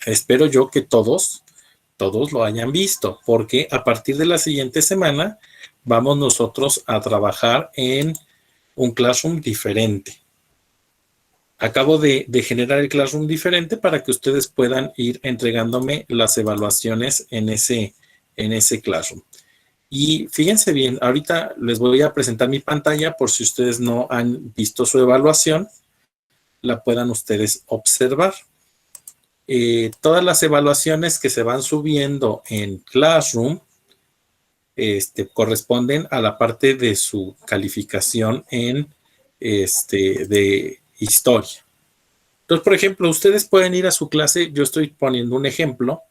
Espero yo que todos lo hayan visto, porque a partir de la siguiente semana vamos nosotros a trabajar en un Classroom diferente. Acabo de generar el Classroom diferente para que ustedes puedan ir entregándome las evaluaciones en ese Classroom. Y fíjense bien, ahorita les voy a presentar mi pantalla por si ustedes no han visto su evaluación, la puedan ustedes observar. Todas las evaluaciones que se van subiendo en Classroom corresponden a la parte de su calificación en de historia. Entonces, por ejemplo, ustedes pueden ir a su clase, yo estoy poniendo un ejemplo,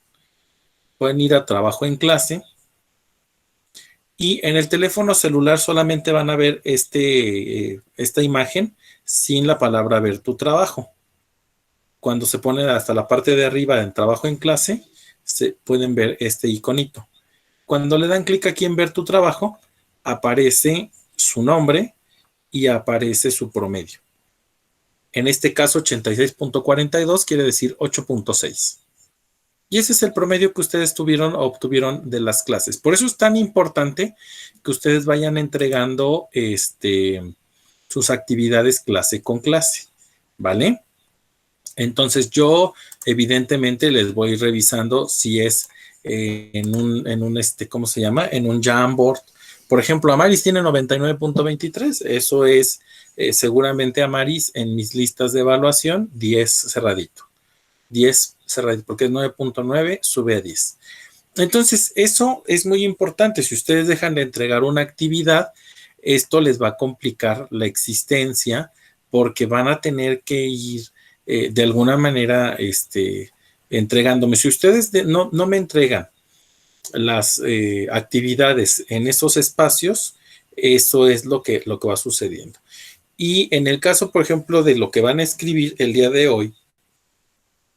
pueden ir a trabajo en clase y en el teléfono celular solamente van a ver esta imagen sin la palabra ver tu trabajo. Cuando se ponen hasta la parte de arriba en trabajo en clase, se pueden ver este iconito. Cuando le dan clic aquí en ver tu trabajo, aparece su nombre y aparece su promedio. En este caso, 86.42 quiere decir 8.6. Y ese es el promedio que ustedes obtuvieron de las clases. Por eso es tan importante que ustedes vayan entregando sus actividades clase con clase, ¿vale? Entonces yo evidentemente les voy revisando si es en un ¿cómo se llama? En un Jamboard. Por ejemplo, Amaris tiene 99.23. Eso es seguramente Amaris en mis listas de evaluación 10 cerradito. 10 cerradito, porque es 9.9, sube a 10. Entonces, eso es muy importante. Si ustedes dejan de entregar una actividad, esto les va a complicar la existencia porque van a tener que ir de alguna manera entregándome. Si ustedes no me entregan las actividades en esos espacios, eso es lo que va sucediendo. Y en el caso, por ejemplo, de lo que van a escribir el día de hoy,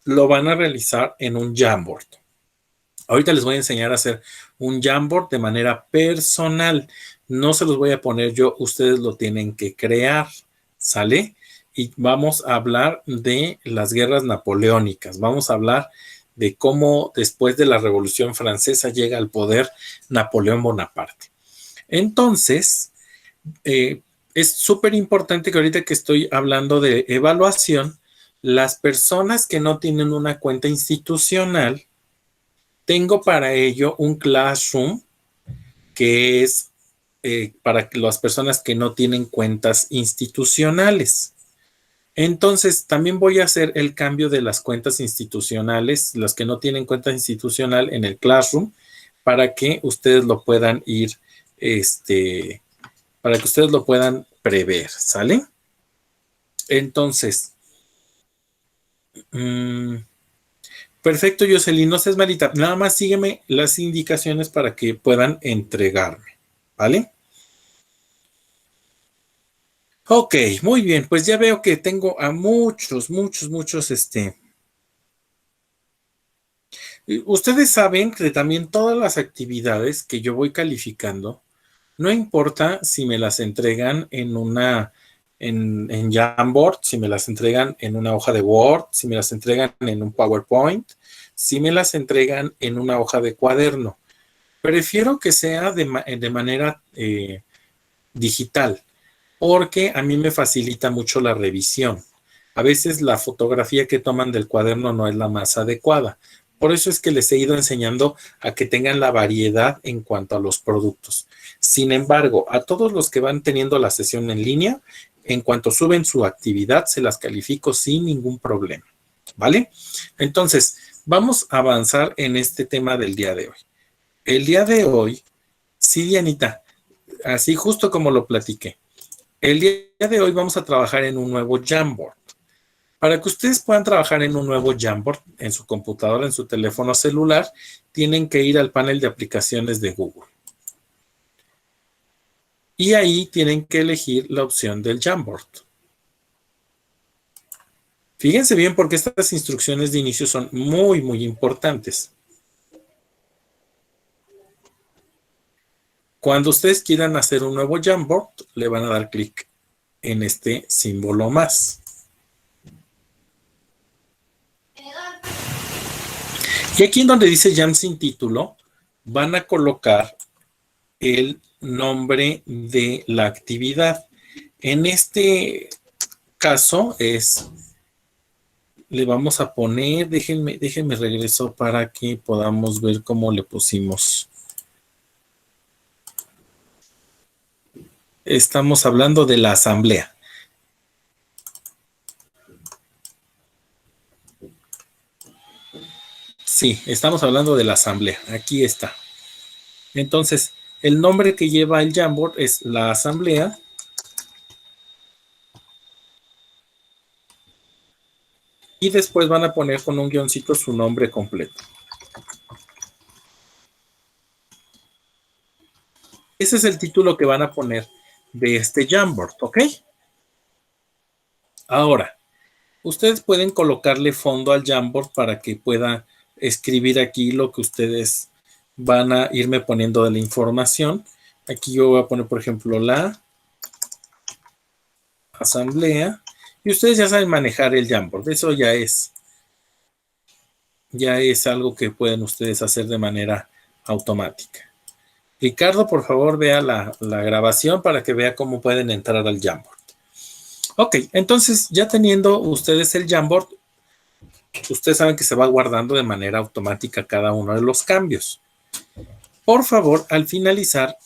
lo van a realizar en un Jamboard. Ahorita les voy a enseñar a hacer un Jamboard de manera personal. No se los voy a poner yo, ustedes lo tienen que crear, ¿sale? Y vamos a hablar de las guerras napoleónicas. Vamos a hablar de cómo después de la Revolución Francesa llega al poder Napoleón Bonaparte. Entonces, es súper importante que ahorita que estoy hablando de evaluación, las personas que no tienen una cuenta institucional, tengo para ello un Classroom que es para las personas que no tienen cuentas institucionales. Entonces, también voy a hacer el cambio de las cuentas institucionales, las que no tienen cuenta institucional en el Classroom, para que ustedes lo puedan ir, para que ustedes lo puedan prever, ¿sale? Entonces, perfecto, Jocelyn, no seas malita. Nada más sígueme las indicaciones para que puedan entregarme, ¿vale? Ok, muy bien. Pues ya veo que tengo a muchos. Ustedes saben que también todas las actividades que yo voy calificando, no importa si me las entregan en Jamboard, si me las entregan en una hoja de Word, si me las entregan en un PowerPoint, si me las entregan en una hoja de cuaderno. Prefiero que sea de manera digital, porque a mí me facilita mucho la revisión. A veces la fotografía que toman del cuaderno no es la más adecuada. Por eso es que les he ido enseñando a que tengan la variedad en cuanto a los productos. Sin embargo, a todos los que van teniendo la sesión en línea, en cuanto suben su actividad, se las califico sin ningún problema. ¿Vale? Entonces, vamos a avanzar en este tema del día de hoy. El día de hoy, sí, Dianita, así justo como lo platiqué. El día de hoy vamos a trabajar en un nuevo Jamboard. Para que ustedes puedan trabajar en un nuevo Jamboard en su computadora, en su teléfono celular, tienen que ir al panel de aplicaciones de Google. Y ahí tienen que elegir la opción del Jamboard. Fíjense bien porque estas instrucciones de inicio son muy importantes. Cuando ustedes quieran hacer un nuevo Jamboard, le van a dar clic en este símbolo más. Y aquí en donde dice Jam sin título, van a colocar el nombre de la actividad. En este caso le vamos a poner, déjenme regreso para que podamos ver cómo le pusimos. Estamos hablando de la asamblea. Sí, estamos hablando de la asamblea. Aquí está. Entonces, el nombre que lleva el Jamboard es la asamblea. Y después van a poner con un guioncito su nombre completo. Ese es el título que van a poner de este Jamboard, ¿ok? Ahora, ustedes pueden colocarle fondo al Jamboard para que pueda escribir aquí lo que ustedes van a irme poniendo de la información. Aquí yo voy a poner, por ejemplo, la asamblea. Y ustedes ya saben manejar el Jamboard. Eso ya es algo que pueden ustedes hacer de manera automática. Ricardo, por favor, vea la grabación para que vea cómo pueden entrar al Jamboard. Ok, entonces ya teniendo ustedes el Jamboard, ustedes saben que se va guardando de manera automática cada uno de los cambios. Por favor, al finalizar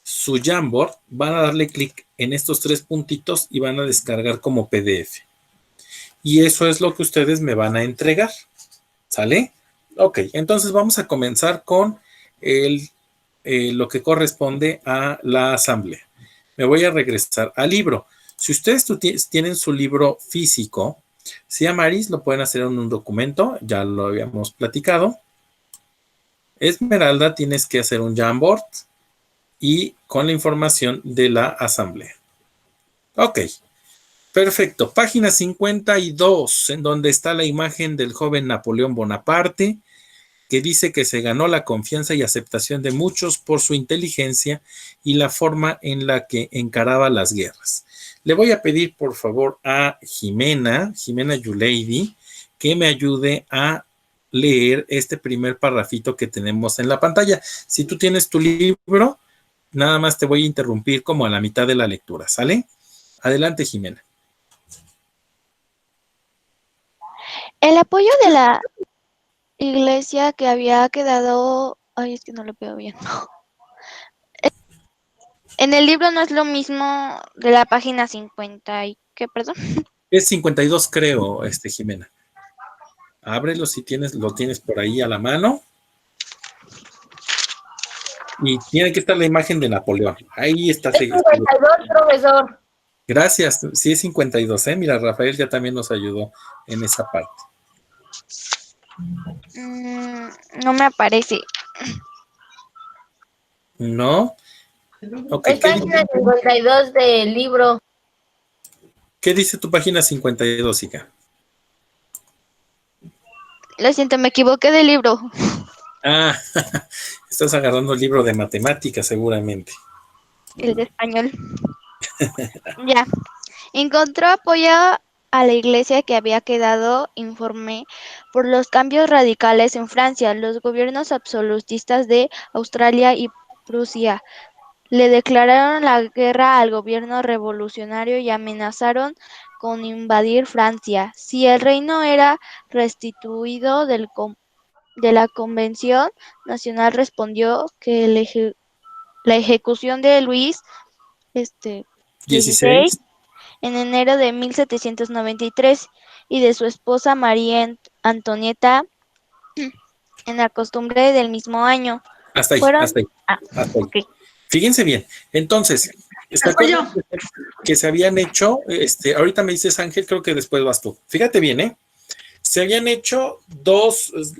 su Jamboard, van a darle clic en estos 3 puntitos y van a descargar como PDF. Y eso es lo que ustedes me van a entregar. ¿Sale? Ok, entonces vamos a comenzar con lo que corresponde a la asamblea. Me voy a regresar al libro. Si ustedes tienen su libro físico, si Amaris lo pueden hacer en un documento, ya lo habíamos platicado. Esmeralda, tienes que hacer un Jamboard y con la información de la asamblea. Ok, perfecto. Página 52, en donde está la imagen del joven Napoleón Bonaparte, que dice que se ganó la confianza y aceptación de muchos por su inteligencia y la forma en la que encaraba las guerras. Le voy a pedir, por favor, a Jimena Yuleidi, que me ayude a leer este primer parrafito que tenemos en la pantalla. Si tú tienes tu libro, nada más te voy a interrumpir como a la mitad de la lectura, ¿sale? Adelante, Jimena. El apoyo de la iglesia que había quedado... Ay, es que no lo veo bien. En el libro no es lo mismo de la página 50 y... ¿Qué, perdón? Es 52, creo, Jimena. Ábrelo si lo tienes por ahí a la mano. Y tiene que estar la imagen de Napoleón. Ahí está. Es 52, profesor. Gracias. Sí, es 52, ¿eh? Mira, Rafael ya también nos ayudó en esa parte. No me aparece. ¿No? Okay, es página 52 del libro. ¿Qué dice tu página 52, hija? Lo siento, me equivoqué de libro. Ah, estás agarrando el libro de matemáticas seguramente. El de español. Ya. Encontró apoyo a la iglesia que había quedado informe por los cambios radicales en Francia. Los gobiernos absolutistas de Australia y Prusia le declararon la guerra al gobierno revolucionario y amenazaron con invadir Francia. Si el reino era restituido de la Convención Nacional, respondió que la ejecución de Luis XVI 16. en enero de 1793 y de su esposa María Antonieta en la costumbre del mismo año. Hasta ahí, Fueron... hasta ahí. Hasta ahí. Okay. Fíjense bien. Entonces, ¿está acuerdan que se habían hecho? Ahorita me dices, Ángel, creo que después vas tú. Fíjate bien, ¿eh? Se habían hecho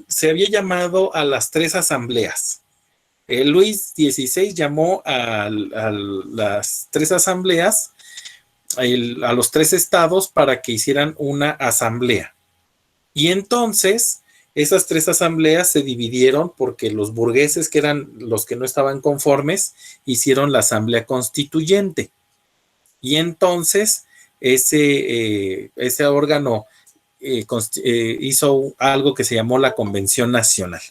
se había llamado a las 3 asambleas. Luis XVI llamó a las 3 asambleas, a los 3 estados para que hicieran una asamblea. Y entonces esas 3 asambleas se dividieron porque los burgueses, que eran los que no estaban conformes, hicieron la asamblea constituyente. Y entonces ese órgano hizo algo que se llamó la Convención Nacional.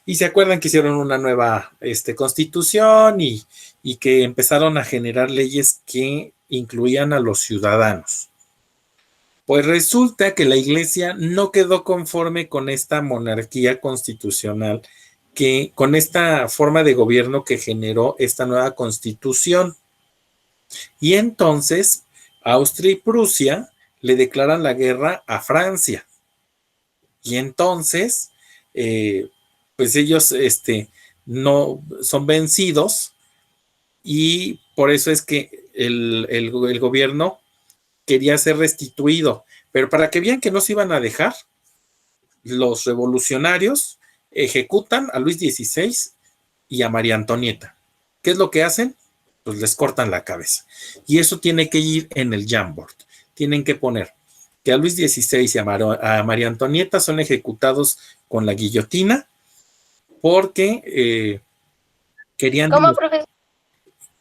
Y se acuerdan que hicieron una nueva constitución y que empezaron a generar leyes que incluían a los ciudadanos. Pues resulta que la iglesia no quedó conforme con esta monarquía constitucional, con esta forma de gobierno que generó esta nueva constitución. Y entonces Austria y Prusia le declaran la guerra a Francia. Y entonces, pues ellos no son vencidos, y por eso es que el gobierno quería ser restituido. Pero para que vean que no se iban a dejar, los revolucionarios ejecutan a Luis XVI y a María Antonieta. ¿Qué es lo que hacen? Pues les cortan la cabeza. Y eso tiene que ir en el Jamboard. Tienen que poner que a Luis XVI y a María Antonieta son ejecutados con la guillotina porque querían... ¿Cómo, profesor?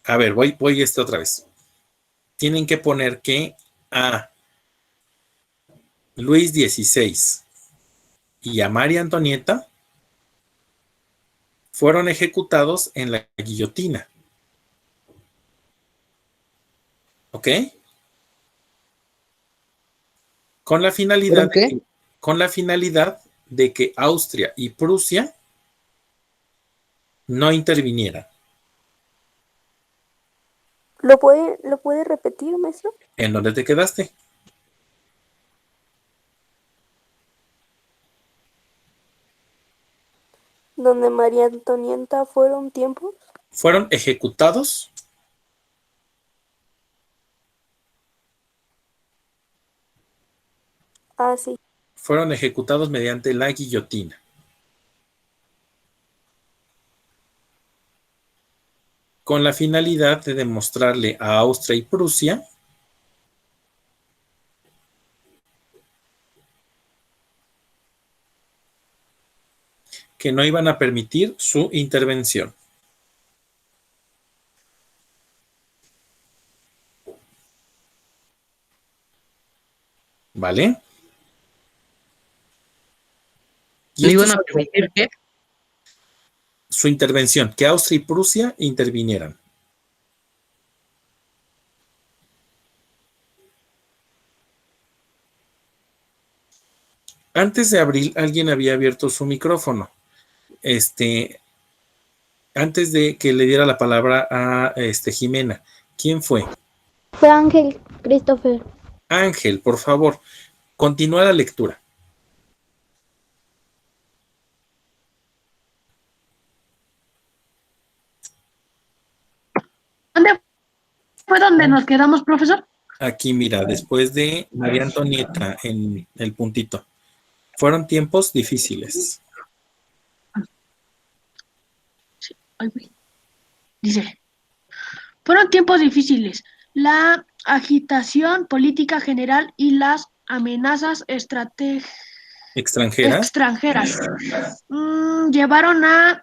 A ver, voy otra vez. Tienen que poner que a Luis XVI y a María Antonieta fueron ejecutados en la guillotina. ¿Ok? Con la finalidad de que Austria y Prusia no intervinieran. ¿Lo puede repetir, maestro? ¿En dónde te quedaste? ¿Donde María Antonieta fueron tiempos? Fueron ejecutados Sí. fueron ejecutados mediante la guillotina. Con la finalidad de demostrarle a Austria y Prusia que no iban a permitir su intervención. ¿Vale? ¿Le iban a permitir qué? Su intervención, que Austria y Prusia intervinieran. Antes de abril, alguien había abierto su micrófono. Antes de que le diera la palabra a Jimena. ¿Quién fue? Fue Ángel Christopher. Ángel, por favor, continúa la lectura. ¿Dónde fue donde nos quedamos, profesor? Aquí, mira, después de María Antonieta en el puntito. Fueron tiempos difíciles. Sí, dice, fueron tiempos difíciles. La agitación política general y las amenazas ¿Extranjeras? Llevaron a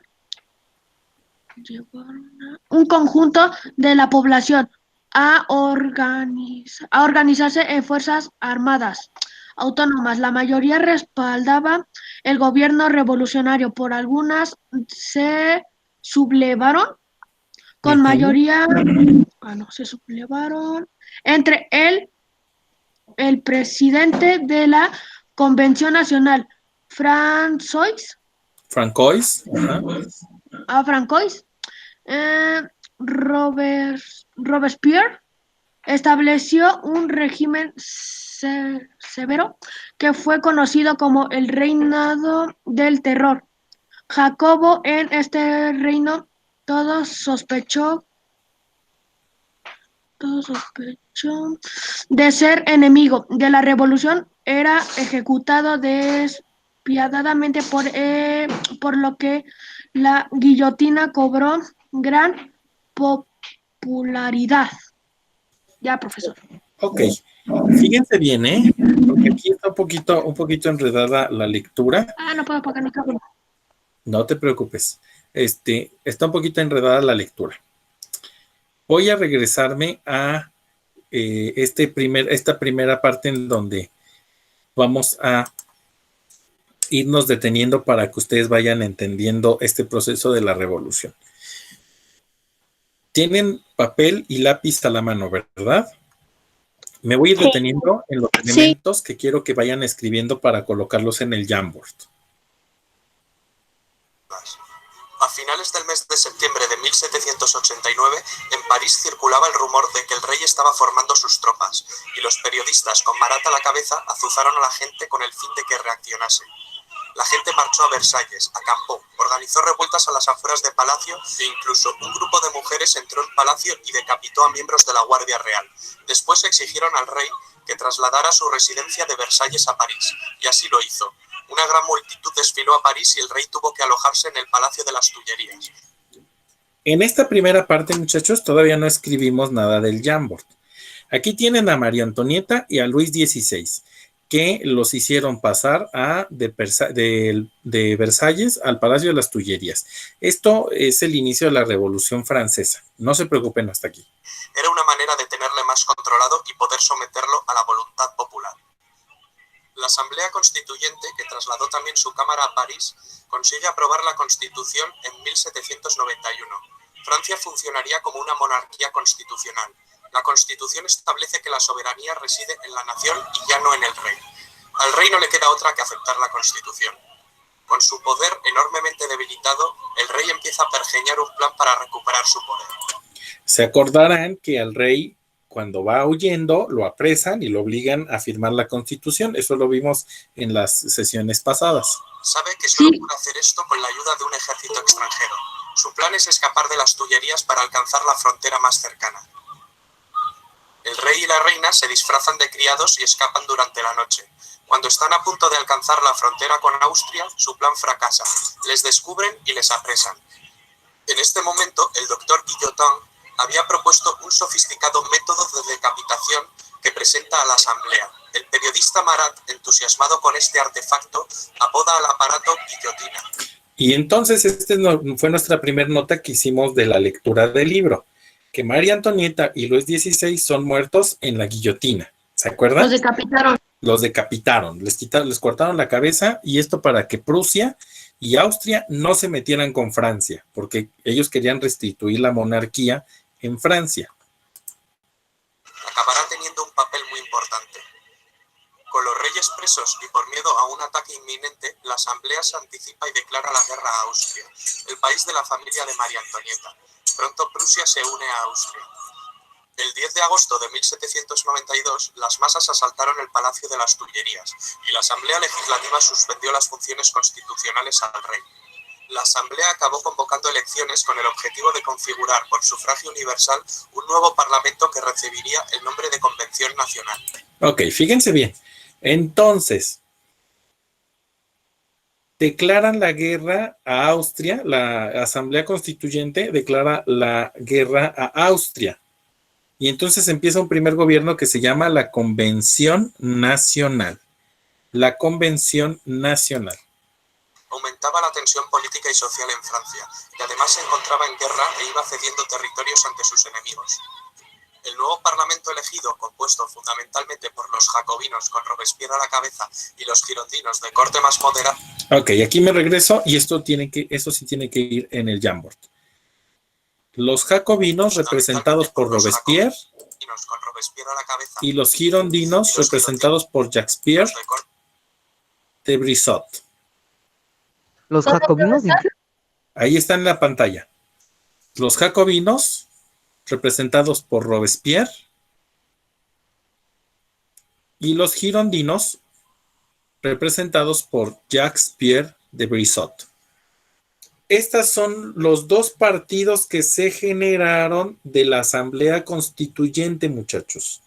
un conjunto de la población a organizarse en fuerzas armadas autónomas. La mayoría respaldaba el gobierno revolucionario. Por algunas se sublevaron con mayoría. Se sublevaron. Entre el presidente de la Convención Nacional, Francois. Robespierre estableció un régimen severo que fue conocido como el Reinado del Terror. Jacobo, en este reino, todo sospechó de ser enemigo de la revolución. Era ejecutado despiadadamente, por lo que la guillotina cobró gran popularidad. Ya, profesor. Ok, fíjense bien, porque aquí está un poquito enredada la lectura. No puedo apagar el micrófono. No te preocupes. Está un poquito enredada la lectura. Voy a regresarme a esta primera parte en donde vamos a irnos deteniendo para que ustedes vayan entendiendo este proceso de la revolución. Tienen papel y lápiz a la mano, ¿verdad? Me voy a ir deteniendo en los elementos que quiero que vayan escribiendo para colocarlos en el Jamboard. A finales del mes de septiembre de 1789, en París circulaba el rumor de que el rey estaba formando sus tropas, y los periodistas, con Marat a la cabeza, azuzaron a la gente con el fin de que reaccionase. La gente marchó a Versalles, acampó, organizó revueltas a las afueras de Palacio e incluso un grupo de mujeres entró en Palacio y decapitó a miembros de la Guardia Real. Después exigieron al rey que trasladara su residencia de Versalles a París, y así lo hizo. Una gran multitud desfiló a París y el rey tuvo que alojarse en el Palacio de las Tullerías. En esta primera parte, muchachos, todavía no escribimos nada del Jamboard. Aquí tienen a María Antonieta y a Luis XVI, que los hicieron pasar de Versalles al Palacio de las Tullerías. Esto es el inicio de la Revolución Francesa. No se preocupen hasta aquí. Era una manera de tenerle más controlado y poder someterlo a la voluntad popular. La Asamblea Constituyente, que trasladó también su Cámara a París, consigue aprobar la Constitución en 1791. Francia funcionaría como una monarquía constitucional. La Constitución establece que la soberanía reside en la nación y ya no en el rey. Al rey no le queda otra que aceptar la Constitución. Con su poder enormemente debilitado, el rey empieza a pergeñar un plan para recuperar su poder. Se acordarán que al rey, cuando va huyendo, lo apresan y lo obligan a firmar la Constitución. Eso lo vimos en las sesiones pasadas. Sabe que solo puede hacer esto con la ayuda de un ejército extranjero. Su plan es escapar de las Tullerías para alcanzar la frontera más cercana. El rey y la reina se disfrazan de criados y escapan durante la noche. Cuando están a punto de alcanzar la frontera con Austria, su plan fracasa. Les descubren y les apresan. En este momento, el doctor Guillotin había propuesto un sofisticado método de decapitación que presenta a la Asamblea. El periodista Marat, entusiasmado con este artefacto, apoda al aparato guillotina. Y entonces esta fue nuestra primera nota que hicimos de la lectura del libro, que María Antonieta y Luis XVI son muertos en la guillotina. ¿Se acuerdan? Los decapitaron. Los decapitaron, les cortaron la cabeza, y esto para que Prusia y Austria no se metieran con Francia, porque ellos querían restituir la monarquía en Francia. Acabará teniendo un papel muy importante. Con los reyes presos y por miedo a un ataque inminente, la Asamblea se anticipa y declara la guerra a Austria, el país de la familia de María Antonieta. Pronto Prusia se une a Austria. El 10 de agosto de 1792, las masas asaltaron el Palacio de las Tullerías y la Asamblea Legislativa suspendió las funciones constitucionales al rey. La Asamblea acabó convocando elecciones con el objetivo de configurar por sufragio universal un nuevo parlamento que recibiría el nombre de Convención Nacional. Ok, fíjense bien. Entonces, declaran la guerra a Austria, la Asamblea Constituyente declara la guerra a Austria. Y entonces empieza un primer gobierno que se llama la Convención Nacional. La Convención Nacional. Aumentaba la tensión política y social en Francia, que además se encontraba en guerra e iba cediendo territorios ante sus enemigos. El nuevo parlamento elegido, compuesto fundamentalmente por los jacobinos con Robespierre a la cabeza y los girondinos de corte más moderada. Ok, aquí me regreso y esto sí tiene que ir en el Jamboard. Los jacobinos representados por Robespierre y los girondinos representados por Jacques-Pierre de Brissot. ¿Los jacobinos? Ahí está en la pantalla. Los jacobinos representados por Robespierre y los girondinos representados por Jacques-Pierre de Brissot. Estos son los dos partidos que se generaron de la Asamblea Constituyente, muchachos.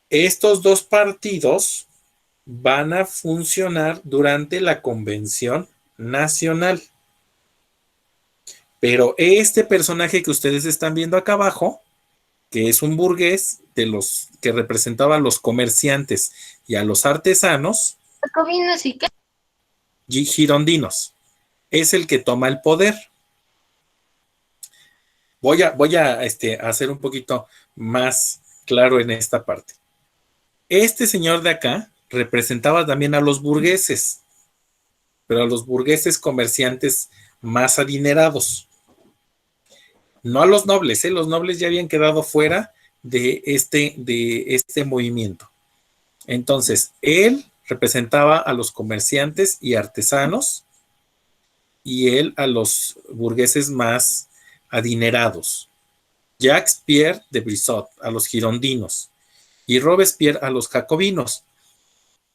Estos dos partidos van a funcionar durante la Convención Nacional. Pero este personaje que ustedes están viendo acá abajo, que es un burgués de los que representaba a los comerciantes y a los artesanos, ¿Jacobinos y qué? girondinos, es el que toma el poder. Voy a hacer un poquito más claro en esta parte. Este señor de acá representaba también a los burgueses, pero a los burgueses comerciantes más adinerados. No a los nobles, los nobles ya habían quedado fuera de este movimiento. Entonces, él representaba a los comerciantes y artesanos y él a los burgueses más adinerados. Jacques Pierre de Brissot a los girondinos y Robespierre a los jacobinos.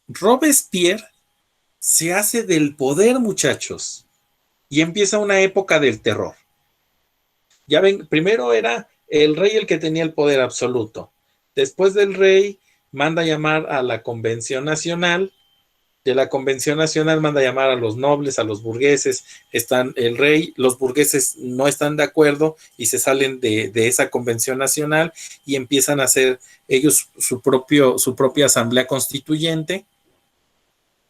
Robespierre se hace del poder, muchachos, y empieza una época del terror. Ya ven, primero era el rey el que tenía el poder absoluto. Después del rey manda llamar a la Convención Nacional. De la Convención Nacional manda llamar a los nobles, a los burgueses. Están el rey, los burgueses no están de acuerdo y se salen de esa Convención Nacional y empiezan a hacer ellos su propia asamblea constituyente.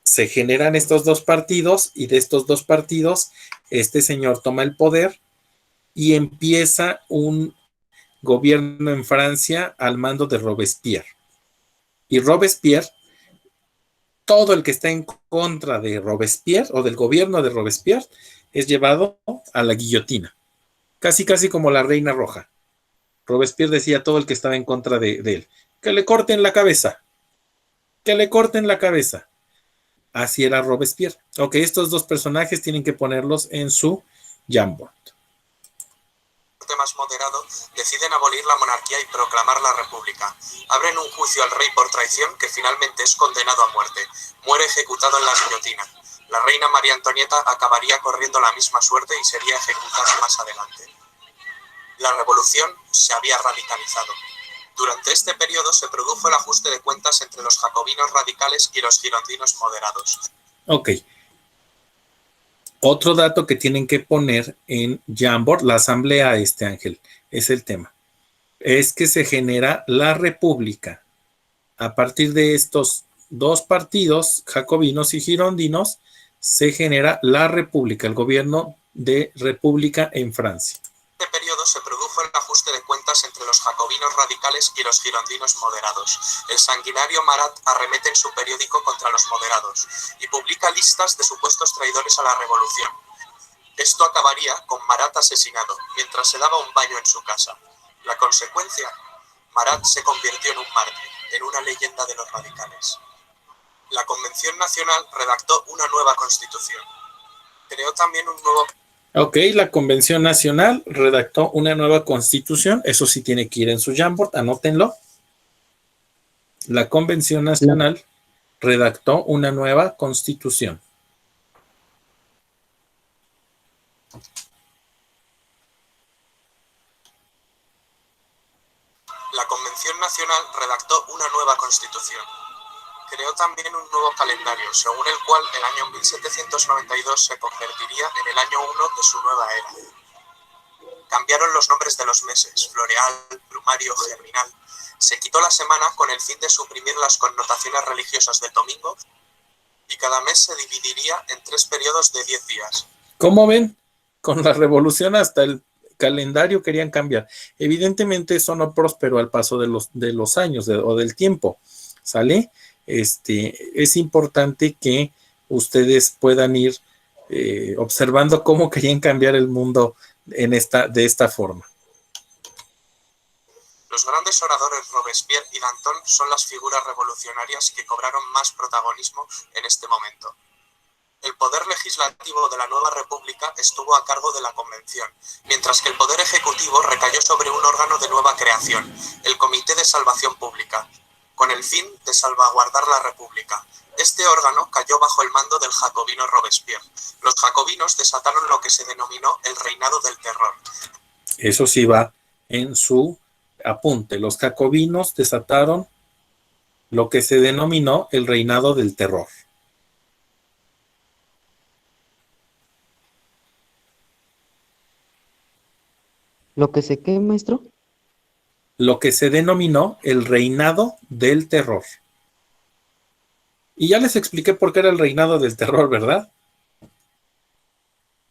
Se generan estos dos partidos y de estos dos partidos este señor toma el poder y empieza un gobierno en Francia al mando de Robespierre. Y Robespierre, todo el que está en contra de Robespierre o del gobierno de Robespierre es llevado a la guillotina, casi como la Reina Roja. Robespierre decía a todo el que estaba en contra de él, que le corten la cabeza, que le corten la cabeza. Así era Robespierre. Ok, estos dos personajes tienen que ponerlos en su Jamboard. Más moderado, deciden abolir la monarquía y proclamar la república. Abren un juicio al rey por traición que finalmente es condenado a muerte. Muere ejecutado en la guillotina. La reina María Antonieta acabaría corriendo la misma suerte y sería ejecutada más adelante. La revolución se había radicalizado. Durante este periodo se produjo el ajuste de cuentas entre los jacobinos radicales y los girondinos moderados. Ok. Otro dato que tienen que poner en Jamboard, la asamblea Ángel, es el tema. Es que se genera la república. A partir de estos dos partidos, jacobinos y girondinos, se genera la república, el gobierno de república en Francia. En este periodo se produjo el ajuste de cuentas entre los jacobinos radicales y los girondinos moderados. El sanguinario Marat arremete en su periódico contra los moderados y publica listas de supuestos traidores a la revolución. Esto acabaría con Marat asesinado mientras se daba un baño en su casa. La consecuencia, Marat se convirtió en un mártir, en una leyenda de los radicales. La Convención Nacional redactó una nueva constitución. Creó también un nuevo... Ok, la Convención Nacional redactó una nueva constitución. Eso sí tiene que ir en su Jamboard, anótenlo. La Convención Nacional redactó una nueva constitución. La Convención Nacional redactó una nueva constitución. Creó también un nuevo calendario, según el cual el año 1792 se convertiría en el año 1 de su nueva era. Cambiaron los nombres de los meses, floreal, brumario, germinal. Se quitó la semana con el fin de suprimir las connotaciones religiosas del domingo y cada mes se dividiría en 3 periodos de 10 días. ¿Cómo ven? Con la revolución hasta el calendario querían cambiar. Evidentemente eso no prosperó al paso de los años o del tiempo, ¿sale? Es importante que ustedes puedan ir observando cómo querían cambiar el mundo de esta forma. Los grandes oradores Robespierre y Danton son las figuras revolucionarias que cobraron más protagonismo en este momento. El poder legislativo de la nueva república estuvo a cargo de la Convención, mientras que el poder ejecutivo recayó sobre un órgano de nueva creación, el Comité de Salvación Pública, con el fin de salvaguardar la república. Este órgano cayó bajo el mando del jacobino Robespierre. Los jacobinos desataron lo que se denominó el reinado del terror. Eso sí va en su apunte. Los jacobinos desataron lo que se denominó el reinado del terror. ¿Lo que se qué, maestro? Lo que se denominó el reinado del terror. Y ya les expliqué por qué era el reinado del terror, ¿verdad?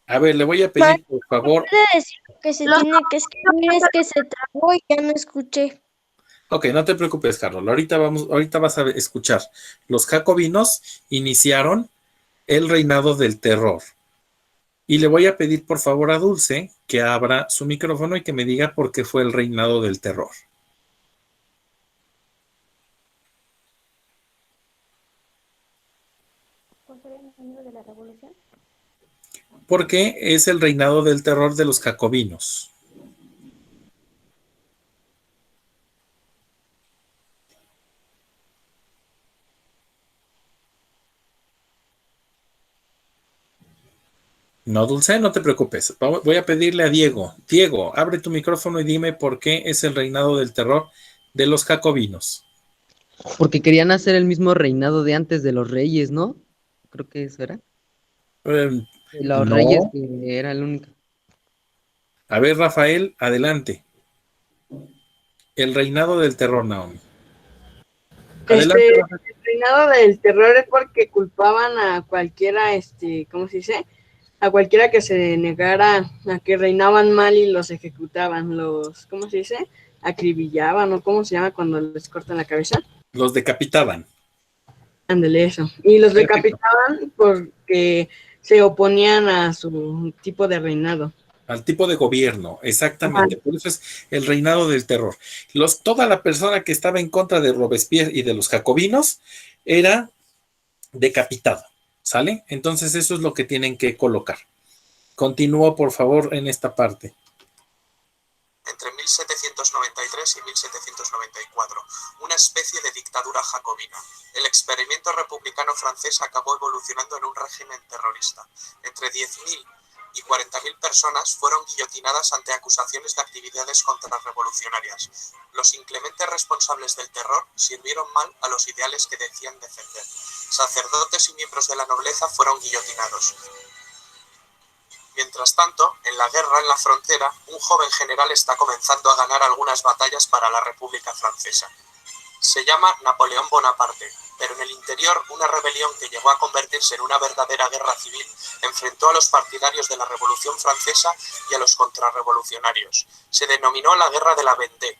A ver, le voy a pedir, por favor. ¿Puede decir que se tiene que escribir? Es que se trabó y ya no escuché. Ok, no te preocupes, Carlos. Ahorita vas a escuchar. Los jacobinos iniciaron el reinado del terror. Y le voy a pedir por favor a Dulce que abra su micrófono y que me diga por qué fue el reinado del terror. ¿Cuál fue el año de la revolución? Porque es el reinado del terror de los jacobinos. No, Dulce, no te preocupes. Voy a pedirle a Diego. Diego, abre tu micrófono y dime por qué es el reinado del terror de los jacobinos. Porque querían hacer el mismo reinado de antes de los reyes, ¿no? Creo que eso era. De los reyes No. que era el único. A ver, Rafael, adelante. El reinado del terror, Naomi. Adelante, Rafael. El reinado del terror es porque culpaban a cualquiera, ¿cómo se dice? A cualquiera que se negara a que reinaban mal y los ejecutaban, ¿cómo se dice? Acribillaban, o ¿cómo se llama cuando les cortan la cabeza? Los decapitaban. Ándale, eso. Y los Perfecto. decapitaban porque se oponían a su tipo de reinado. Al tipo de gobierno, exactamente. Ajá. Por eso es el reinado del terror. Toda la persona que estaba en contra de Robespierre y de los jacobinos era decapitado, ¿sale? Entonces eso es lo que tienen que colocar. Continúa, por favor, en esta parte. Entre 1793 y 1794, una especie de dictadura jacobina. El experimento republicano francés acabó evolucionando en un régimen terrorista. Entre 10.000 y 40.000 personas fueron guillotinadas ante acusaciones de actividades contrarrevolucionarias. Los inclementes responsables del terror sirvieron mal a los ideales que decían defender. Sacerdotes y miembros de la nobleza fueron guillotinados. Mientras tanto, en la guerra en la frontera, un joven general está comenzando a ganar algunas batallas para la República Francesa. Se llama Napoleón Bonaparte, pero en el interior una rebelión que llegó a convertirse en una verdadera guerra civil enfrentó a los partidarios de la Revolución Francesa y a los contrarrevolucionarios. Se denominó la Guerra de la Vendée.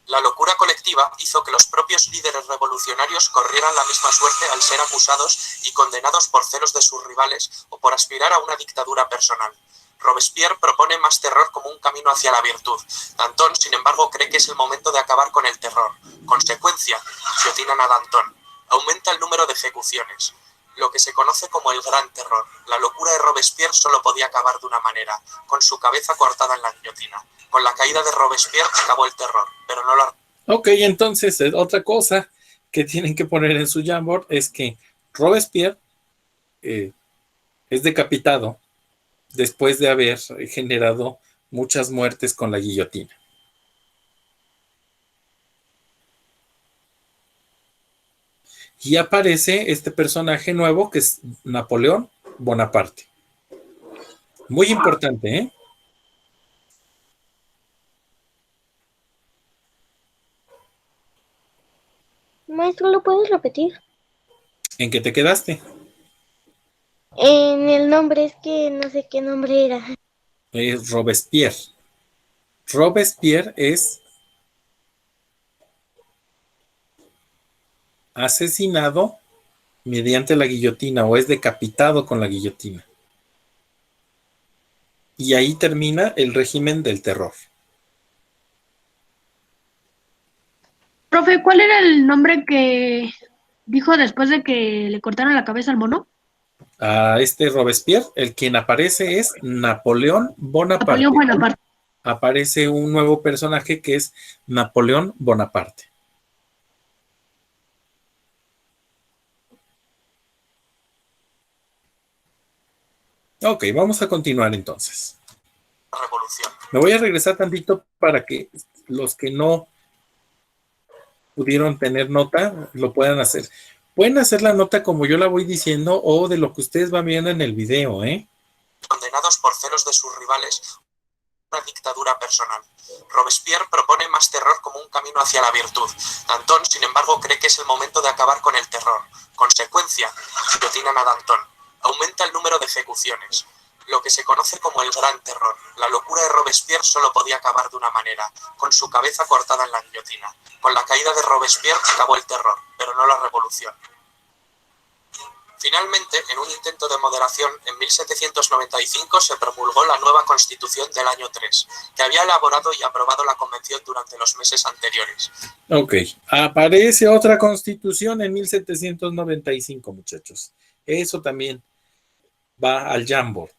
La locura colectiva hizo que los propios líderes revolucionarios corrieran la misma suerte al ser acusados y condenados por celos de sus rivales o por aspirar a una dictadura personal. Robespierre propone más terror como un camino hacia la virtud. Danton, sin embargo, cree que es el momento de acabar con el terror. Consecuencia, guillotinan a Danton. Aumenta el número de ejecuciones. Lo que se conoce como el Gran Terror. La locura de Robespierre solo podía acabar de una manera, con su cabeza cortada en la guillotina. Con la caída de Robespierre acabó el terror, pero no la... Ok, entonces otra cosa que tienen que poner en su Jamboard es que Robespierre es decapitado después de haber generado muchas muertes con la guillotina. Y aparece este personaje nuevo que es Napoleón Bonaparte. Muy importante, ¿eh? Maestro, ¿lo puedes repetir? ¿En qué te quedaste? En el nombre, es que no sé qué nombre era. Es Robespierre. Robespierre es asesinado mediante la guillotina o es decapitado con la guillotina. Y ahí termina el régimen del terror. Profe, ¿cuál era el nombre que dijo después de que le cortaron la cabeza al mono? A este Robespierre, el quien aparece es Napoleón Bonaparte. Napoleón Bonaparte. Aparece un nuevo personaje que es Napoleón Bonaparte. Ok, vamos a continuar entonces. Revolución. Me voy a regresar tantito para que los que no pudieron tener nota lo puedan hacer. Pueden hacer la nota como yo la voy diciendo o de lo que ustedes van viendo en el video, ¿eh? Condenados por celos de sus rivales, una dictadura personal. Robespierre propone más terror como un camino hacia la virtud. Danton, sin embargo, cree que es el momento de acabar con el terror. Consecuencia, guillotinan a Danton. Aumenta el número de ejecuciones. lo que se conoce como el Gran Terror. La locura de Robespierre solo podía acabar de una manera, con su cabeza cortada en la guillotina. Con la caída de Robespierre acabó el terror, pero no la revolución. Finalmente, en un intento de moderación, en 1795 se promulgó la nueva Constitución del año 3, que había elaborado y aprobado la Convención durante los meses anteriores. Ok, aparece otra Constitución en 1795, muchachos. Eso también va al Jamboard.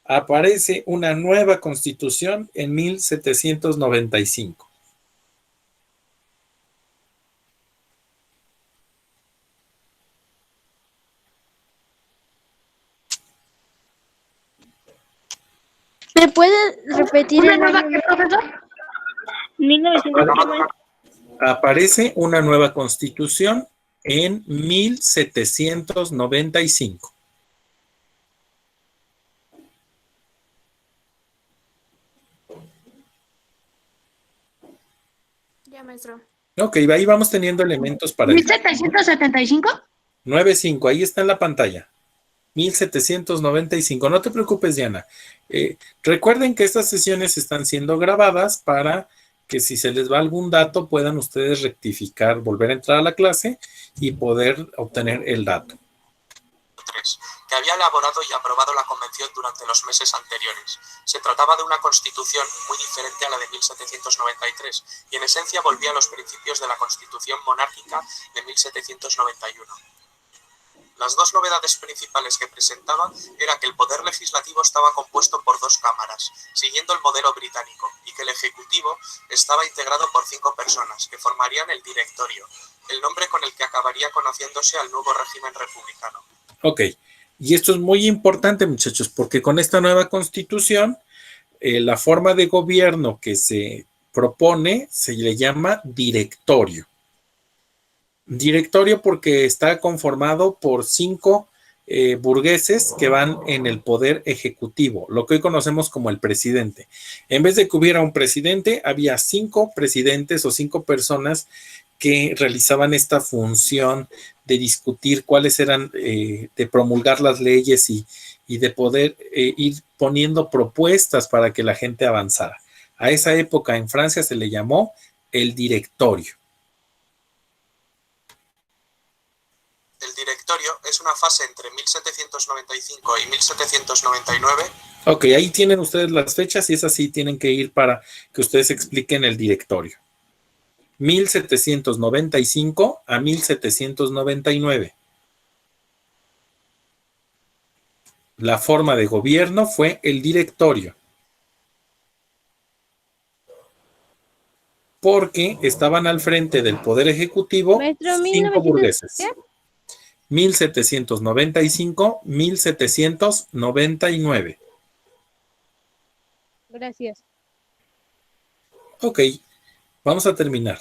Aparece una nueva Constitución en 1795. ¿Me puede repetir ¿Una el nueva año? qué, profesor? 1900. Aparece una nueva Constitución en 1795. Ya, maestro. Ok, ahí vamos teniendo elementos para... 1775. 95, ahí está en la pantalla. 1795. No te preocupes, Diana. Recuerden que estas sesiones están siendo grabadas para que si se les va algún dato puedan ustedes rectificar, volver a entrar a la clase y poder obtener el dato. Que había elaborado y aprobado la Convención durante los meses anteriores. Se trataba de una constitución muy diferente a la de 1793 y en esencia volvía a los principios de la Constitución monárquica de 1791. Las dos novedades principales que presentaba era que el poder legislativo estaba compuesto por 2 cámaras, siguiendo el modelo británico, y que el ejecutivo estaba integrado por 5 personas, que formarían el directorio, el nombre con el que acabaría conociéndose al nuevo régimen republicano. Ok, y esto es muy importante, muchachos, porque con esta nueva Constitución, la forma de gobierno que se propone se le llama directorio. Directorio porque está conformado por 5 burgueses que van en el poder ejecutivo, lo que hoy conocemos como el presidente. En vez de que hubiera un presidente, había 5 presidentes o 5 personas que realizaban esta función de discutir cuáles eran, de promulgar las leyes y de poder ir poniendo propuestas para que la gente avanzara. A esa época en Francia se le llamó el directorio. El directorio es una fase entre 1795 y 1799. Ok, ahí tienen ustedes las fechas y esas sí tienen que ir para que ustedes expliquen el directorio. 1795 a 1799. La forma de gobierno fue el directorio. Porque estaban al frente del poder ejecutivo 5 burgueses. 1795, 1799. Gracias. Ok, vamos a terminar.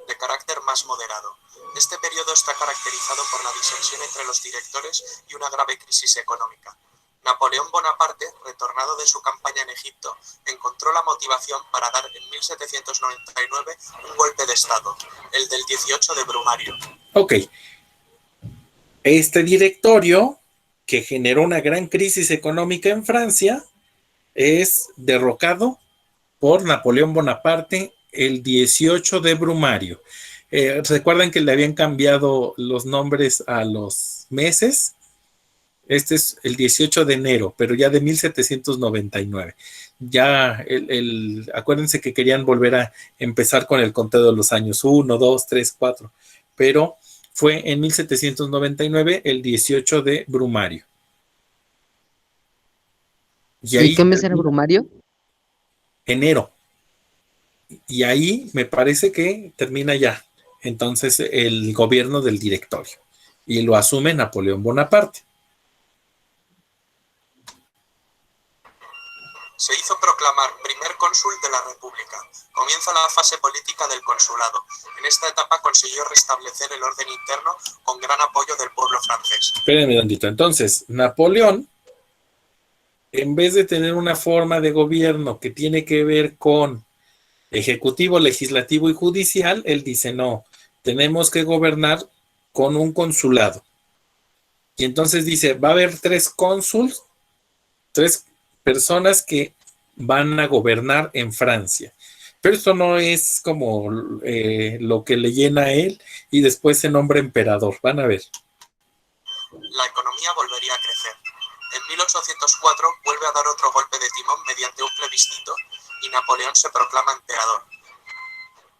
De carácter más moderado. Este periodo está caracterizado por la disensión entre los directores y una grave crisis económica. Napoleón Bonaparte, retornado de su campaña en Egipto, encontró la motivación para dar en 1799 un golpe de Estado, el del 18 de Brumario. Ok. Este directorio, que generó una gran crisis económica en Francia, es derrocado por Napoleón Bonaparte el 18 de Brumario. ¿Recuerdan que le habían cambiado los nombres a los meses? Este es el 18 de enero, pero ya de 1799. Ya, acuérdense que querían volver a empezar con el conteo de los años 1, 2, 3, 4, pero fue en 1799 el 18 de Brumario. ¿Y qué mes era Brumario? Enero. Y ahí me parece que termina ya entonces el gobierno del directorio y lo asume Napoleón Bonaparte. Se hizo proclamar primer cónsul de la República. Comienza la fase política del consulado. En esta etapa consiguió restablecer el orden interno con gran apoyo del pueblo francés. Espérenme tantito. Entonces, Napoleón, en vez de tener una forma de gobierno que tiene que ver con ejecutivo, legislativo y judicial, él dice, no, tenemos que gobernar con un consulado. Y entonces dice, va a haber 3 cónsuls, 3 personas que van a gobernar en Francia. Pero esto no es como lo que le llena a él y después se nombra emperador. Van a ver. La economía volvería a crecer. En 1804 vuelve a dar otro golpe de timón mediante un plebiscito y Napoleón se proclama emperador.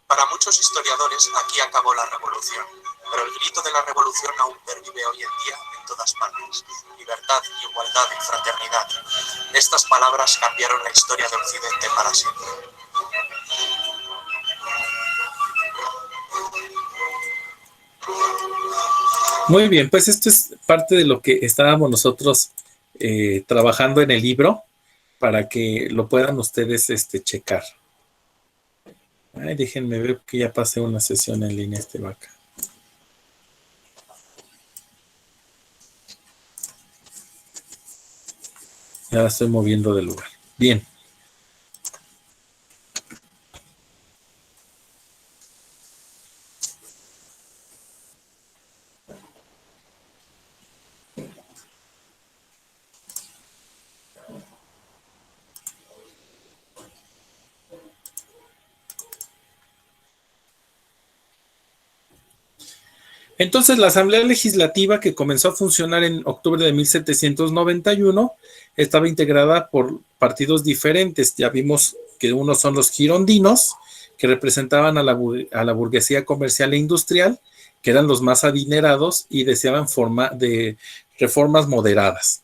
Para muchos historiadores aquí acabó la revolución, pero el grito de la revolución aún pervive hoy en día en todas partes. Libertad, igualdad y fraternidad. Estas palabras cambiaron la historia de Occidente para siempre. Muy bien, pues esto es parte de lo que estábamos nosotros trabajando en el libro para que lo puedan ustedes checar. Ay, déjenme ver que ya pasé una sesión en línea vaca. Ya la estoy moviendo de lugar. Bien. Entonces, la Asamblea Legislativa, que comenzó a funcionar en octubre de 1791, estaba integrada por partidos diferentes. Ya vimos que unos son los girondinos, que representaban a la burguesía comercial e industrial, que eran los más adinerados y deseaban reformas moderadas.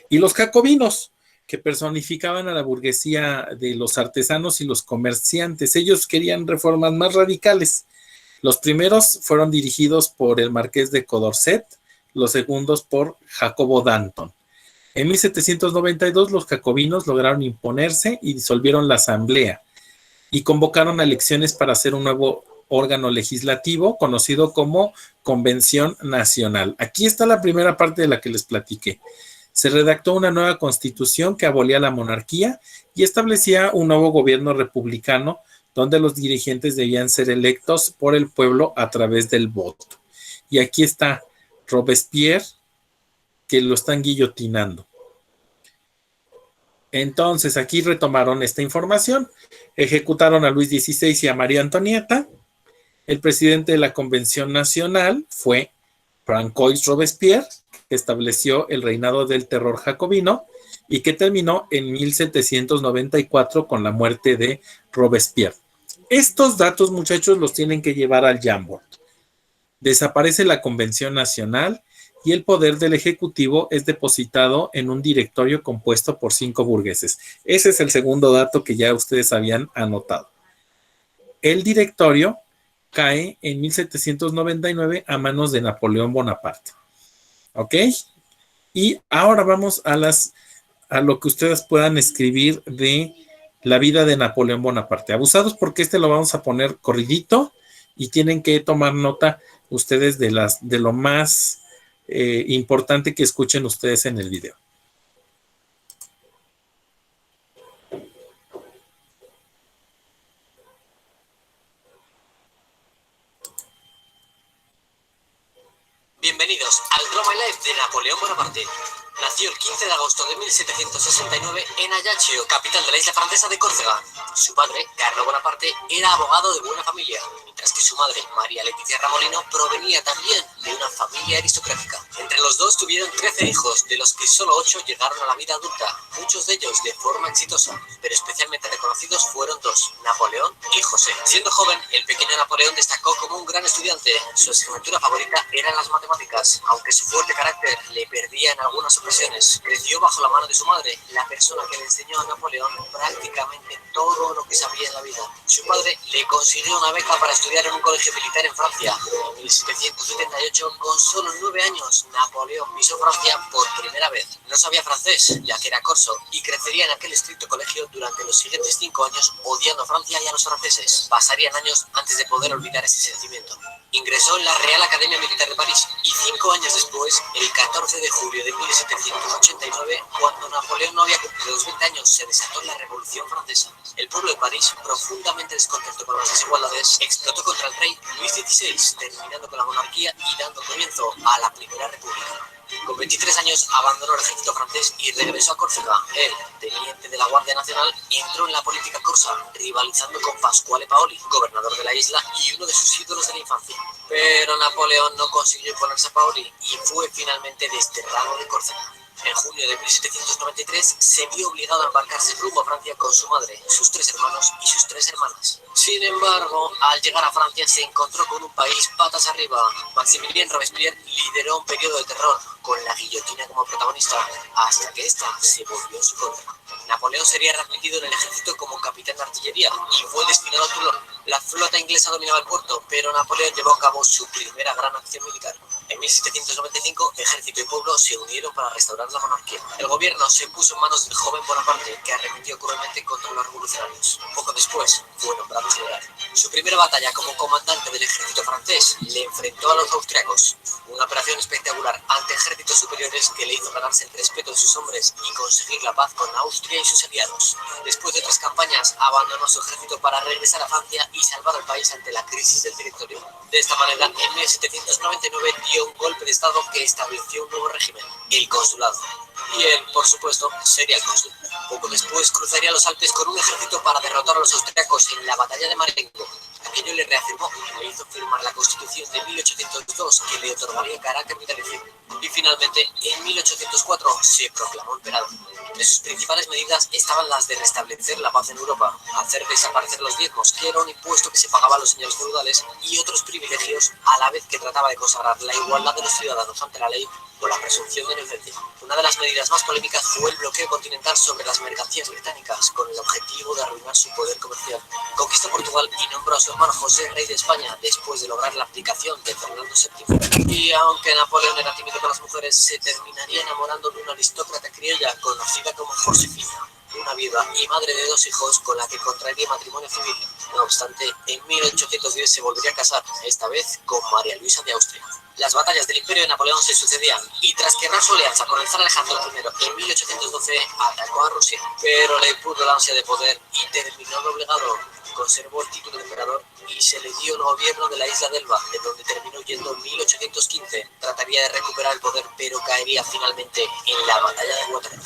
Y los jacobinos, que personificaban a la burguesía de los artesanos y los comerciantes. Ellos querían reformas más radicales. Los primeros fueron dirigidos por el marqués de Condorcet, los segundos por Jacobo Danton. En 1792 los jacobinos lograron imponerse y disolvieron la asamblea y convocaron a elecciones para hacer un nuevo órgano legislativo conocido como Convención Nacional. Aquí está la primera parte de la que les platiqué. Se redactó una nueva constitución que abolía la monarquía y establecía un nuevo gobierno republicano donde los dirigentes debían ser electos por el pueblo a través del voto. Y aquí está Robespierre, que lo están guillotinando. Entonces, aquí retomaron esta información. Ejecutaron a Luis XVI y a María Antonieta. El presidente de la Convención Nacional fue Francois Robespierre, que estableció el reinado del terror jacobino y que terminó en 1794 con la muerte de Robespierre. Estos datos, muchachos, los tienen que llevar al Jamboard. Desaparece la Convención Nacional y el poder del Ejecutivo es depositado en un directorio compuesto por 5 burgueses. Ese es el segundo dato que ya ustedes habían anotado. El directorio cae en 1799 a manos de Napoleón Bonaparte. ¿Ok? Y ahora vamos a lo que ustedes puedan escribir de la vida de Napoleón Bonaparte. Abusados porque lo vamos a poner corridito y tienen que tomar nota ustedes de lo más importante que escuchen ustedes en el video. Bienvenidos al Drama Life de Napoleón Bonaparte. Nació el 15 de agosto de 1769 en Ajaccio, capital de la isla francesa de Córcega. Su padre, Carlo Bonaparte, era abogado de buena familia, mientras que su madre, María Leticia Ramolino, provenía también de una familia aristocrática. Entre los dos tuvieron 13 hijos, de los que solo 8 llegaron a la vida adulta, muchos de ellos de forma exitosa, pero especialmente reconocidos fueron 2, Napoleón y José. Siendo joven, el pequeño Napoleón destacó como un gran estudiante. Su asignatura favorita eran las matemáticas, aunque su fuerte carácter le perdía en algunas ocasiones. Creció bajo la mano de su madre, la persona que le enseñó a Napoleón prácticamente todo lo que sabía en la vida. Su padre le consiguió una beca para estudiar en un colegio militar en Francia. En 1778, con solo 9 años, Napoleón pisó Francia por primera vez. No sabía francés, ya que era corso, y crecería en aquel estricto colegio durante los siguientes 5 años, odiando a Francia y a los franceses. Pasarían años antes de poder olvidar ese sentimiento. Ingresó en la Real Academia Militar de París y 5 años después, el 14 de julio de 1780, 1789, cuando Napoleón no había cumplido los 20 años, se desató la Revolución Francesa. El pueblo de París, profundamente descontento con las desigualdades, explotó contra el rey Luis XVI, terminando con la monarquía y dando comienzo a la Primera República. Con 23 años abandonó el ejército francés y regresó a Córcega. Él, teniente de la Guardia Nacional, entró en la política corsa, rivalizando con Pasquale Paoli, gobernador de la isla y uno de sus ídolos de la infancia. Pero Napoleón no consiguió imponerse a Paoli y fue finalmente desterrado de Córcega. En junio de 1793 se vio obligado a embarcarse rumbo a Francia con su madre, sus 3 hermanos y sus 3 hermanas. Sin embargo, al llegar a Francia se encontró con un país patas arriba. Maximilien Robespierre lideró un periodo de terror, con la guillotina como protagonista, hasta que esta se volvió en su contra. Napoleón sería readmitido en el ejército como capitán de artillería y fue destinado a Toulon. La flota inglesa dominaba el puerto, pero Napoleón llevó a cabo su primera gran acción militar. En 1795, ejército y pueblo se unieron para restaurar la monarquía. El gobierno se puso en manos del joven Bonaparte, que arremetió cruelmente contra los revolucionarios. Poco después, fue nombrado general. Su primera batalla como comandante del ejército francés le enfrentó a los austriacos. Una operación espectacular ante ejércitos superiores que le hizo ganarse el respeto de sus hombres y conseguir la paz con Austria y sus aliados. Después de 3 campañas, abandonó su ejército para regresar a Francia y salvar al país ante la crisis del territorio. De esta manera, en 1799 dio un golpe de estado que estableció un nuevo régimen, el consulado. Y él, por supuesto, sería el cónsul. Poco después cruzaría los Alpes con un ejército para derrotar a los austriacos en la batalla de Marengo. Aquello le reafirmó y le hizo firmar la Constitución de 1802, que le otorgaría carácter vitalicio. Y finalmente, en 1804 se proclamó emperador. Entre sus principales medidas estaban las de restablecer la paz en Europa, hacer desaparecer los diezmos, que era un impuesto que se pagaba a los señores feudales, y otros privilegios, a la vez que trataba de consagrar la igualdad de los ciudadanos ante la ley por la presunción de inocencia. Una de las medidas más polémicas fue el bloqueo continental sobre las mercancías británicas, con el objetivo de arruinar su poder comercial. Conquistó Portugal y nombró a su hermano José rey de España, después de lograr la abdicación de Fernando VII. Y aunque Napoleón era tímido con las mujeres, se terminaría enamorando de una aristócrata criolla conocida como Josefina, una viuda y madre de 2 hijos con la que contraería matrimonio civil. No obstante, en 1810 se volvería a casar, esta vez con María Luisa de Austria. Las batallas del Imperio de Napoleón se sucedían y tras quebrar su alianza con el zar Alejandro I en 1812 atacó a Rusia, pero le pudo la ansia de poder y terminó doblegado. Conservó el título de emperador y se le dio el gobierno de la isla de Elba, de donde terminó huyendo en 1815. Trataría de recuperar el poder, pero caería finalmente en la batalla de Waterloo.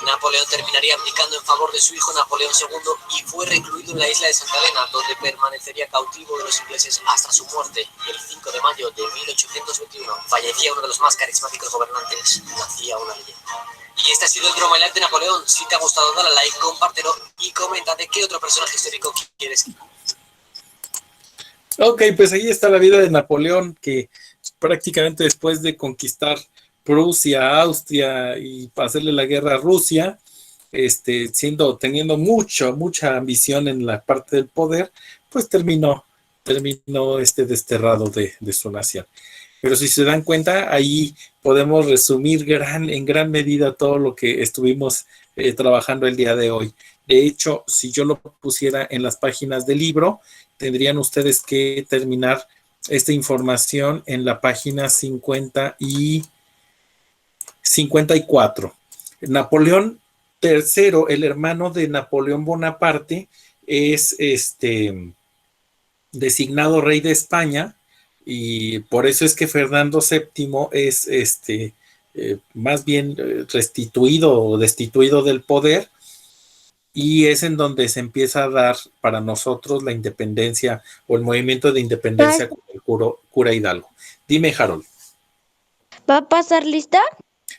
Napoleón terminaría abdicando en favor de su hijo Napoleón II y fue recluido en la isla de Santa Elena, donde permanecería cautivo de los ingleses hasta su muerte. El 5 de mayo de 1821 fallecía uno de los más carismáticos gobernantes. Nacía una leyenda. Y este ha sido el Drama Live de Napoleón. Si te ha gustado, dale a like, compártelo y comenta de qué otro personaje histórico quieres. Ok, pues ahí está la vida de Napoleón, que prácticamente después de conquistar Prusia, Austria y hacerle la guerra a Rusia, teniendo mucha ambición en la parte del poder, pues terminó desterrado de su nación. Pero si se dan cuenta, ahí podemos resumir en gran medida todo lo que estuvimos trabajando el día de hoy. De hecho, si yo lo pusiera en las páginas del libro, tendrían ustedes que terminar esta información en la página 50 y 54. Napoleón III, el hermano de Napoleón Bonaparte, es designado rey de España, y por eso es que Fernando VII es más bien restituido o destituido del poder, y es en donde se empieza a dar para nosotros la independencia o el movimiento de independencia con el cura Hidalgo. Dime, Harold. ¿Va a pasar lista?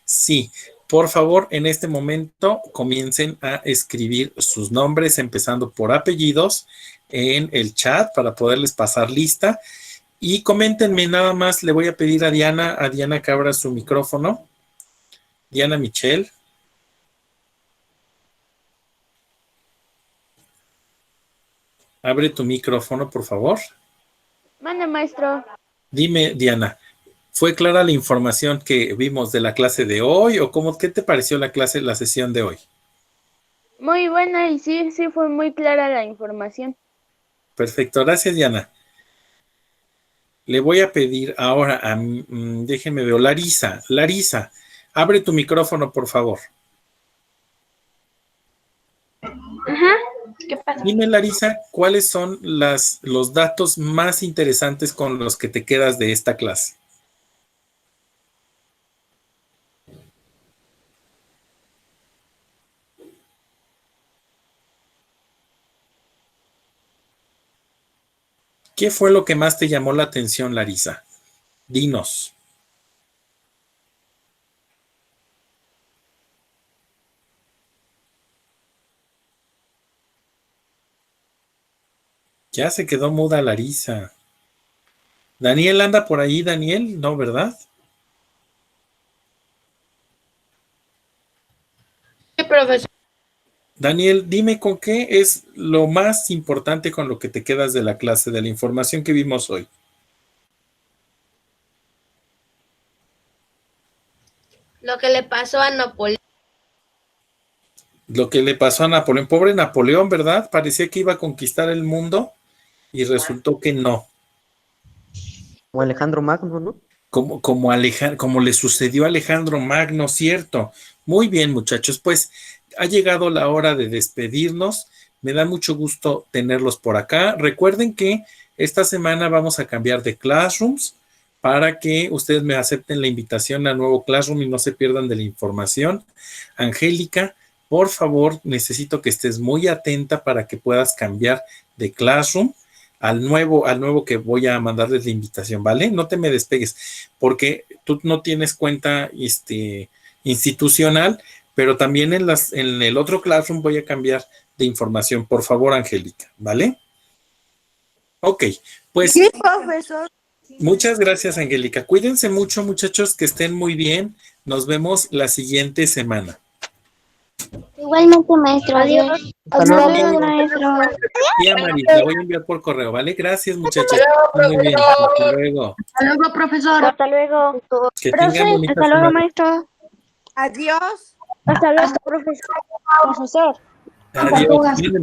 Sí, por favor, en este momento comiencen a escribir sus nombres, empezando por apellidos, en el chat para poderles pasar lista. Y coméntenme nada más, le voy a pedir a Diana que abra su micrófono. Diana Michelle. Abre tu micrófono, por favor. Mande, maestro. Dime, Diana, ¿fue clara la información que vimos de la clase de hoy o qué te pareció la sesión de hoy? Muy buena y sí fue muy clara la información. Perfecto, gracias, Diana. Le voy a pedir ahora déjenme ver, Larisa, Abre tu micrófono, por favor. Ajá. ¿Qué pasa? Dime, Larisa, ¿cuáles son los datos más interesantes con los que te quedas de esta clase? ¿Qué fue lo que más te llamó la atención, Larisa? Dinos. Ya se quedó muda Larisa. ¿Daniel anda por ahí, Daniel? No, ¿verdad? Sí, profesor. Daniel, dime con qué es lo más importante con lo que te quedas de la clase, de la información que vimos hoy. Lo que le pasó a Napoleón. Lo que le pasó a Napoleón, pobre Napoleón, ¿verdad? Parecía que iba a conquistar el mundo y resultó que no. Como Alejandro Magno, ¿no? Como le sucedió a Alejandro Magno, cierto. Muy bien, muchachos, pues ha llegado la hora de despedirnos. Me da mucho gusto tenerlos por acá. Recuerden que esta semana vamos a cambiar de Classrooms para que ustedes me acepten la invitación al nuevo Classroom y no se pierdan de la información. Angélica, por favor, necesito que estés muy atenta para que puedas cambiar de Classroom al nuevo que voy a mandarles la invitación, ¿vale? No te me despegues, porque tú no tienes cuenta institucional, pero también en el otro Classroom voy a cambiar de información. Por favor, Angélica, ¿vale? Ok, pues. Sí, profesor. Muchas gracias, Angélica. Cuídense mucho, muchachos, que estén muy bien. Nos vemos la siguiente semana. Igualmente, maestro. Adiós. Hasta Adiós, luego. maestro. Y a Maris, la voy a enviar por correo, ¿vale? Gracias, muchachos. Muy bien. Hasta luego. Hasta luego, profesor. Hasta luego. Que tengan bonita Hasta luego, semana. maestro. Adiós. Hasta luego, profesor. Profesor. Adiós.